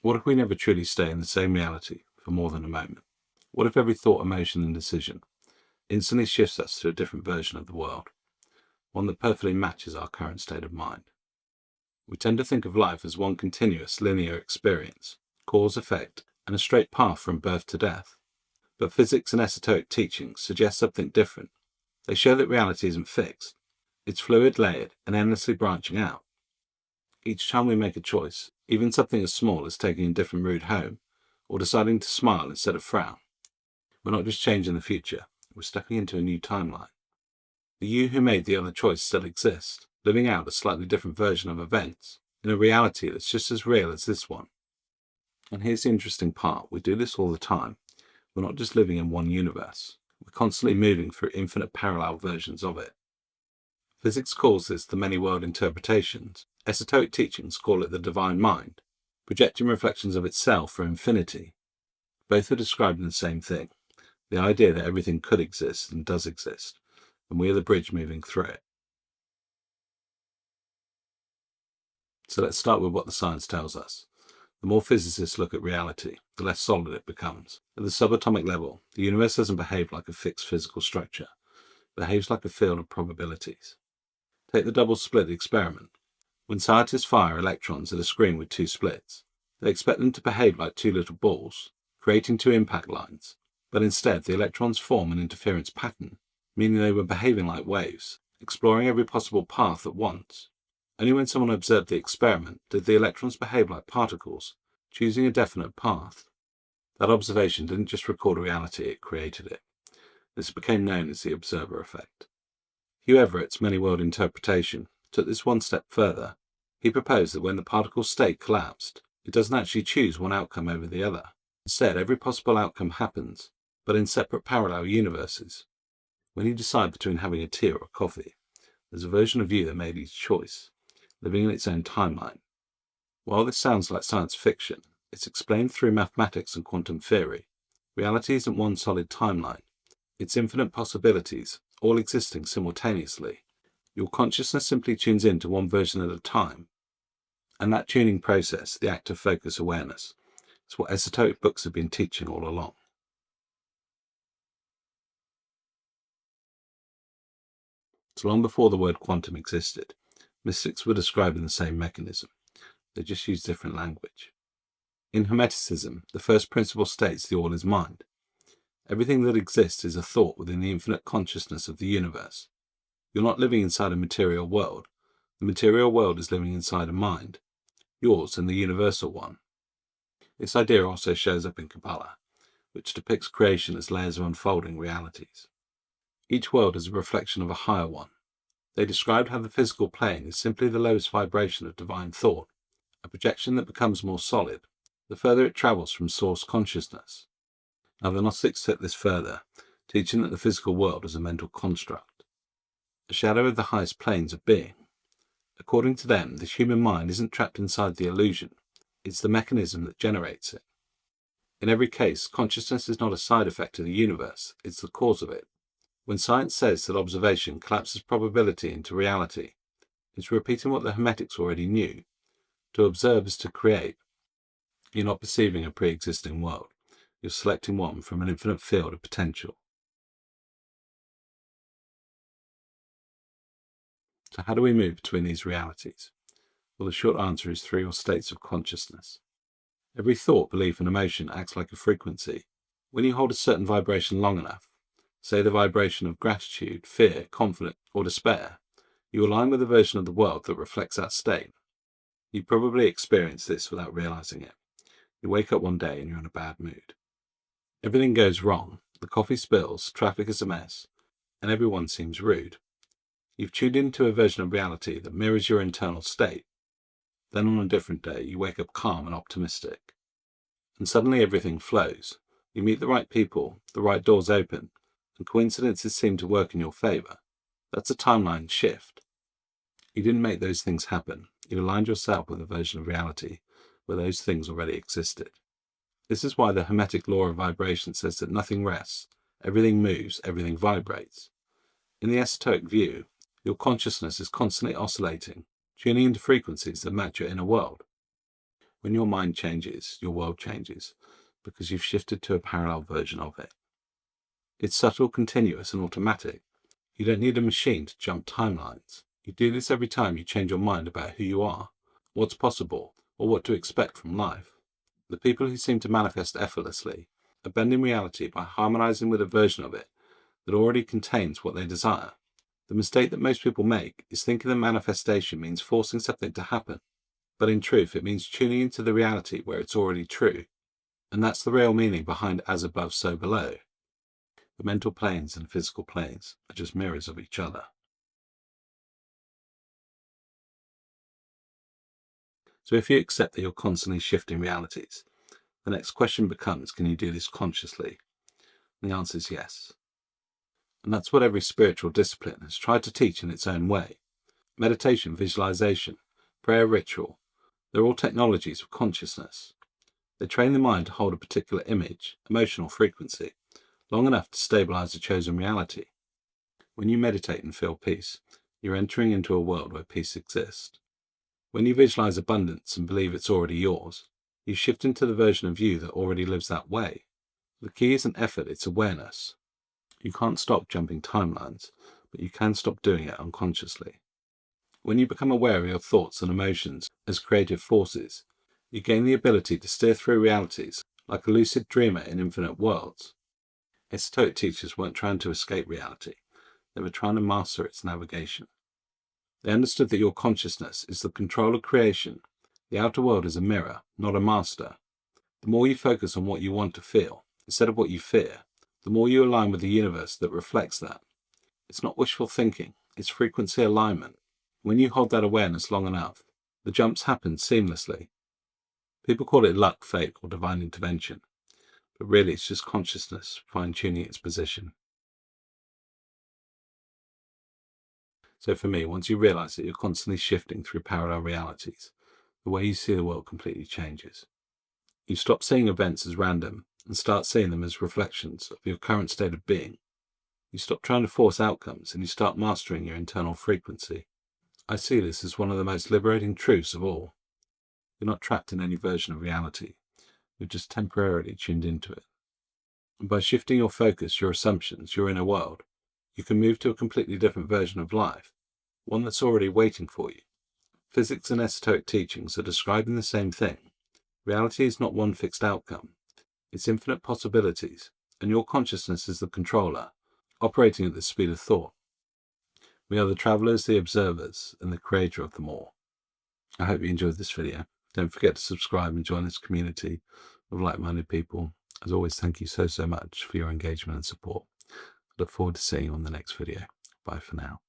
What if we never truly stay in the same reality for more than a moment? What if every thought, emotion, and decision instantly shifts us to a different version of the world, one that perfectly matches our current state of mind? We tend to think of life as one continuous linear experience, cause, effect, and a straight path from birth to death. But physics and esoteric teachings suggest something different. They show that reality isn't fixed. It's fluid, layered, and endlessly branching out. Each time we make a choice, even something as small as taking a different route home, or deciding to smile instead of frown, we're not just changing the future, we're stepping into a new timeline. The you who made the other choice still exists, living out a slightly different version of events, in a reality that's just as real as this one. And here's the interesting part, we do this all the time. We're not just living in one universe, we're constantly moving through infinite parallel versions of it. Physics calls this the many-world interpretations. Esoteric teachings call it the divine mind, projecting reflections of itself for infinity. Both are describing the same thing, the idea that everything could exist and does exist, and we are the bridge moving through it. So let's start with what the science tells us. The more physicists look at reality, the less solid it becomes. At the subatomic level, the universe doesn't behave like a fixed physical structure. It behaves like a field of probabilities. Take the double slit experiment. When scientists fire electrons at a screen with two splits, they expect them to behave like two little balls, creating two impact lines. But instead, the electrons form an interference pattern, meaning they were behaving like waves, exploring every possible path at once. Only when someone observed the experiment did the electrons behave like particles, choosing a definite path. That observation didn't just record reality, it created it. This became known as the observer effect. Hugh Everett's many-world interpretation took this one step further. He proposed that when the particle's state collapsed, it doesn't actually choose one outcome over the other. Instead, every possible outcome happens, but in separate parallel universes. When you decide between having a tea or a coffee, there's a version of you that made each choice, living in its own timeline. While this sounds like science fiction, it's explained through mathematics and quantum theory. Reality isn't one solid timeline. It's infinite possibilities, all existing simultaneously. Your consciousness simply tunes in to one version at a time. And that tuning process, the act of focus awareness, is what esoteric books have been teaching all along. So long before the word quantum existed, mystics were describing the same mechanism. They just used different language. In Hermeticism, the first principle states the all is mind. Everything that exists is a thought within the infinite consciousness of the universe. You're not living inside a material world. The material world is living inside a mind, yours and the universal one. This idea also shows up in Kabbalah, which depicts creation as layers of unfolding realities. Each world is a reflection of a higher one. They described how the physical plane is simply the lowest vibration of divine thought, a projection that becomes more solid, the further it travels from source consciousness. Now the Gnostics took this further, teaching that the physical world is a mental construct, a shadow of the highest planes of being. According to them, the human mind isn't trapped inside the illusion, it's the mechanism that generates it. In every case, consciousness is not a side effect of the universe, it's the cause of it. When science says that observation collapses probability into reality, it's repeating what the Hermetics already knew. To observe is to create. You're not perceiving a pre-existing world. You're selecting one from an infinite field of potential. So how do we move between these realities? Well, the short answer is through your states of consciousness. Every thought, belief, and emotion acts like a frequency. When you hold a certain vibration long enough, say the vibration of gratitude, fear, confidence, or despair, you align with a version of the world that reflects that state. You probably experience this without realizing it. You wake up one day and you're in a bad mood. Everything goes wrong. The coffee spills, traffic is a mess, and everyone seems rude. You've tuned into a version of reality that mirrors your internal state. Then on a different day, you wake up calm and optimistic. And suddenly everything flows. You meet the right people, the right doors open, and coincidences seem to work in your favor. That's a timeline shift. You didn't make those things happen. You aligned yourself with a version of reality where those things already existed. This is why the Hermetic law of vibration says that nothing rests, everything moves, everything vibrates. In the esoteric view, your consciousness is constantly oscillating, tuning into frequencies that match your inner world. When your mind changes, your world changes, because you've shifted to a parallel version of it. It's subtle, continuous, and automatic. You don't need a machine to jump timelines. You do this every time you change your mind about who you are, what's possible, or what to expect from life. The people who seem to manifest effortlessly are bending reality by harmonizing with a version of it that already contains what they desire. The mistake that most people make is thinking that manifestation means forcing something to happen, but in truth it means tuning into the reality where it's already true, and that's the real meaning behind as above, so below. The mental planes and physical planes are just mirrors of each other. So if you accept that you're constantly shifting realities, the next question becomes, can you do this consciously? And the answer is yes. And that's what every spiritual discipline has tried to teach in its own way. Meditation, visualization, prayer, ritual, they're all technologies of consciousness. They train the mind to hold a particular image, emotional frequency, long enough to stabilize a chosen reality. When you meditate and feel peace, you're entering into a world where peace exists. When you visualize abundance and believe it's already yours, you shift into the version of you that already lives that way. The key isn't effort, it's awareness. You can't stop jumping timelines, but you can stop doing it unconsciously. When you become aware of your thoughts and emotions as creative forces, you gain the ability to steer through realities like a lucid dreamer in infinite worlds. Esoteric teachers weren't trying to escape reality, they were trying to master its navigation. They understood that your consciousness is the control of creation. The outer world is a mirror, not a master. The more you focus on what you want to feel, instead of what you fear, the more you align with the universe that reflects that. It's not wishful thinking, it's frequency alignment. When you hold that awareness long enough, the jumps happen seamlessly. People call it luck, fate, or divine intervention, but really it's just consciousness fine-tuning its position. So for me, once you realize that you're constantly shifting through parallel realities, the way you see the world completely changes. You stop seeing events as random and start seeing them as reflections of your current state of being. You stop trying to force outcomes and you start mastering your internal frequency. I see this as one of the most liberating truths of all. You're not trapped in any version of reality. You're just temporarily tuned into it. And by shifting your focus, your assumptions, your inner world, you can move to a completely different version of life, one that's already waiting for you. Physics and esoteric teachings are describing the same thing. Reality is not one fixed outcome. It's infinite possibilities, and your consciousness is the controller, operating at the speed of thought. We are the travelers, the observers, and the creator of them all. I hope you enjoyed this video. Don't forget to subscribe and join this community of like-minded people. As always, thank you so much for your engagement and support. I look forward to seeing you on the next video. Bye for now.